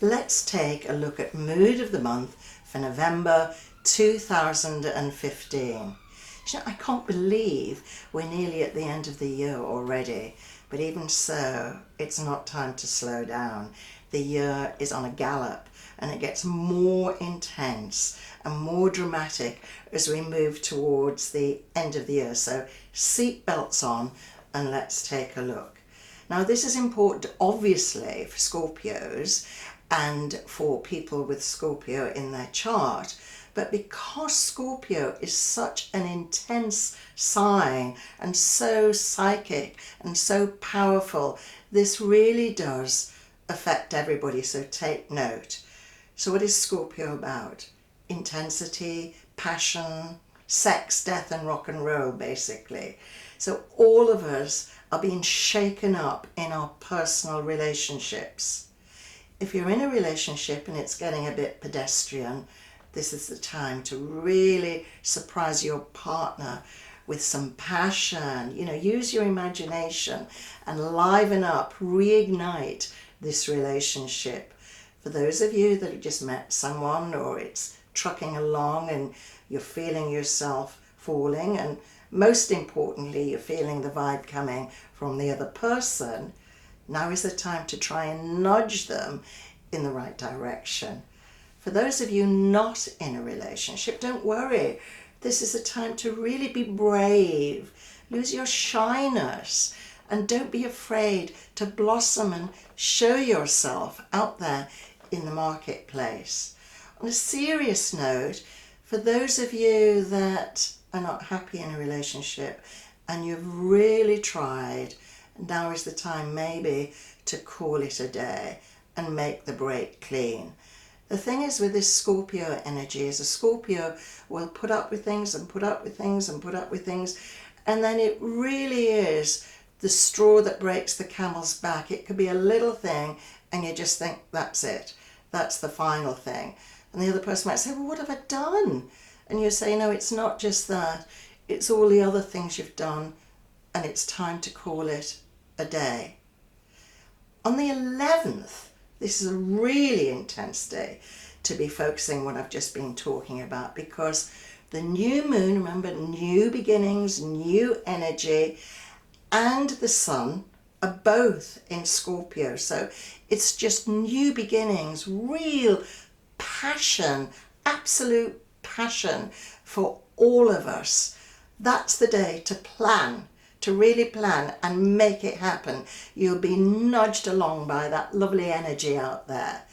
Let's take a look at mood of the month for November 2015. You know, I can't believe we're nearly at the end of the year already, but even so, it's not time to slow down. The year is on a gallop and it gets more intense and more dramatic as we move towards the end of the year. So seat belts on and let's take a look. Now this is important obviously for Scorpios and for people with Scorpio in their chart, but because Scorpio is such an intense sign and so psychic and so powerful, this really does affect everybody, so take note. So what is Scorpio about? Intensity, passion, sex, death and rock and roll basically. So all of us are being shaken up in our personal relationships. If you're in a relationship and it's getting a bit pedestrian, this is the time to really surprise your partner with some passion. You know, use your imagination and liven up, reignite this relationship. For those of you that have just met someone or it's trucking along and you're feeling yourself falling, and most importantly, you're feeling the vibe coming from the other person, now is the time to try and nudge them in the right direction. For those of you not in a relationship, don't worry. This is a time to really be brave, lose your shyness, and don't be afraid to blossom and show yourself out there in the marketplace. On a serious note, for those of you that are not happy in a relationship and you've really tried, now is the time maybe to call it a day and make the break clean. The thing is with this Scorpio energy is a Scorpio will put up with things and put up with things and put up with things, and then it really is the straw that breaks the camel's back. It could be a little thing and you just think that's it, that's the final thing. And the other person might say, well, what have I done? And you say, no, it's not just that, it's all the other things you've done, and it's time to call it a day. On the 11th, this is a really intense day to be focusing what I've just been talking about, because the new moon, remember, new beginnings, new energy, and the sun are both in Scorpio. So it's just new beginnings, real passion, absolute passion for all of us. That's the day to plan, to really plan and make it happen. You'll be nudged along by that lovely energy out there.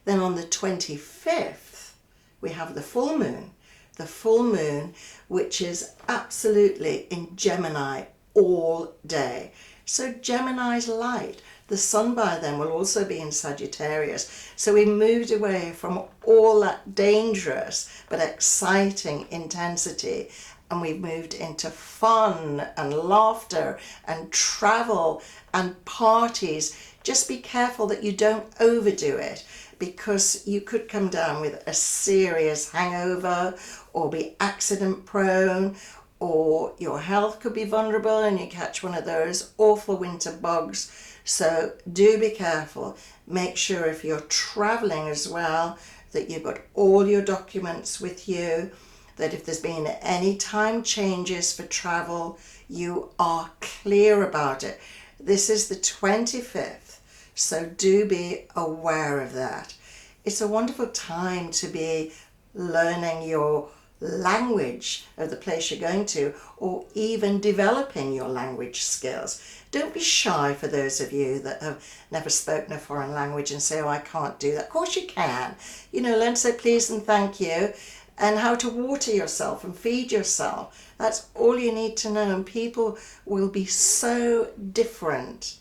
Then on the 25th, we have the full moon, which is absolutely in Gemini all day. So Gemini's light. The sun by then will also be in Sagittarius. So we moved away from all that dangerous but exciting intensity, and we've moved into fun and laughter and travel and parties. Just be careful that you don't overdo it, because you could come down with a serious hangover or be accident prone, or your health could be vulnerable and you catch one of those awful winter bugs. So do be careful. Make sure if you're traveling as well that you've got all your documents with you, that if there's been any time changes for travel, you are clear about it. This is the 25th, so do be aware of that. It's a wonderful time to be learning your language of the place you're going to, or even developing your language skills. Don't be shy for those of you that have never spoken a foreign language and say, oh, I can't do that. Of course you can. You know, learn to say please and thank you, and how to water yourself and feed yourself. That's all you need to know, and people will be so different.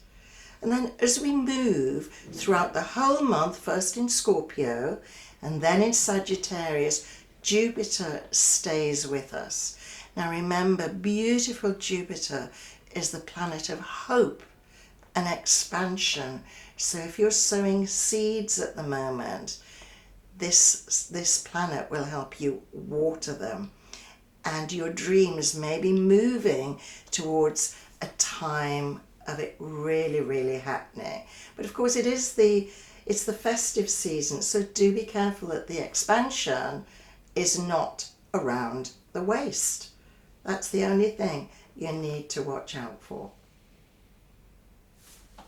And then as we move throughout the whole month, first in Scorpio and then in Sagittarius, Jupiter stays with us. Now remember, beautiful Jupiter is the planet of hope and expansion. So if you're sowing seeds at the moment, this planet will help you water them, and your dreams may be moving towards a time of it really, really happening. But of course it is It's the festive season, so do be careful that the expansion is not around the waist. That's the only thing you need to watch out for.